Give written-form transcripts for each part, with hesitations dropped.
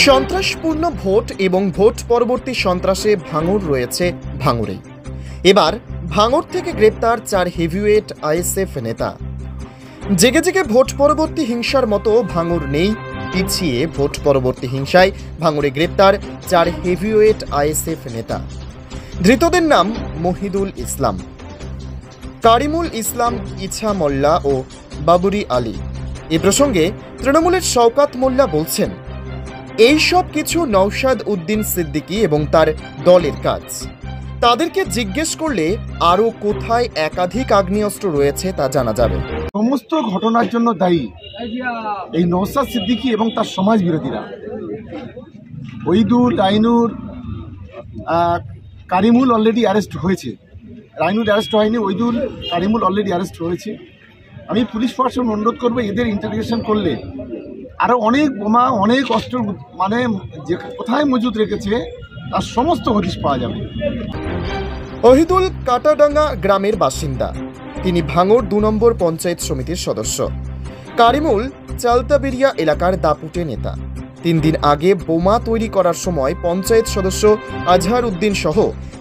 সন্ত্রাসপূর্ণ vote এবং vote পরবর্তী সন্ত্রাসে ভাঙড় রয়েছে ভাঙড়েই। এবার ভাঙড় থেকে গ্রেপ্তার 4 হেভিওয়েট আইএসএফ নেতা। জেগে জেগে ভোট পরবর্তী হিংসার মতো ভাঙড় নেই পিছিয়ে ভোট পরবর্তী হিংসায় ভাঙড়ে গ্রেপ্তার 4 হেভিওয়েট আইএসএফ নেতা। ধৃতদের নাম মহিদুল ইসলাম, কারিমুল ইসলাম, ইছা মোল্লা ও বাবুরি আলী। এ প্রসঙ্গে তৃণমূলের শওকাত মোল্লা বলছেন, এই সব কিছু নওশাদ উদ্দিন সিদ্দিকী এবং তার দলের কাজ। তাদেরকে জিজ্ঞেস করলে আরও কোথায় একাধিক আগ্নেয়াস্ত্র রয়েছে তা জানা যাবে। সমস্ত ঘটনার জন্য দায়ী এই নওশাদ সিদ্দিকী এবং তার সমাজ বিরোধীরা। ওইদুল, রাইনুর, কারিমুল অলরেডি অ্যারেস্ট হয়েছে। রাইনুর অ্যারেস্ট হয়নি, ওইদুল, কারিমুল অলরেডি অ্যারেস্ট হয়েছে। আমি পুলিশ প্রশাসন অনুরোধ করবো, এদের ইন্টারোগেশন করলে আরও অনেক বোমা, অনেক অস্ত্র মানে যে কোথায় মজুদ রেখেছে তার সমস্ত হদিশ পাওয়া যাবে। ওহিদুল কাটাডাঙ্গা গ্রামের বাসিন্দা, তিনি ভাঙড় 2 নম্বর পঞ্চায়েত সমিতির সদস্য। কারিমুল চালতাবেরিয়া এলাকার দাপুটে নেতা। 3 দিন আগে বোমা তৈরি করার সময় পঞ্চায়েত সদস্য আজহার উদ্দিন সহ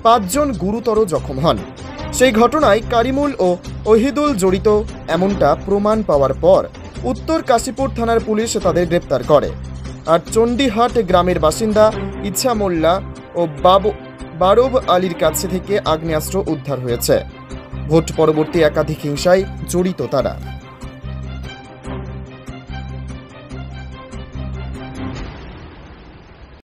5 জন গুরুতর জখম হন। সেই ঘটনায় কারিমুল ও ওহিদুল জড়িত এমনটা প্রমাণ পাওয়ার পর উত্তর কাশীপুর থানার পুলিশ তাদের গ্রেপ্তার করে। আর চণ্ডীহাট গ্রামের বাসিন্দা ইছা মোল্লা ও বারব আলীর কাছে থেকে আগ্নেয়াস্ত্র উদ্ধার হয়েছে। ভোট পরবর্তী একাধিক হিংসায় জড়িত তারা।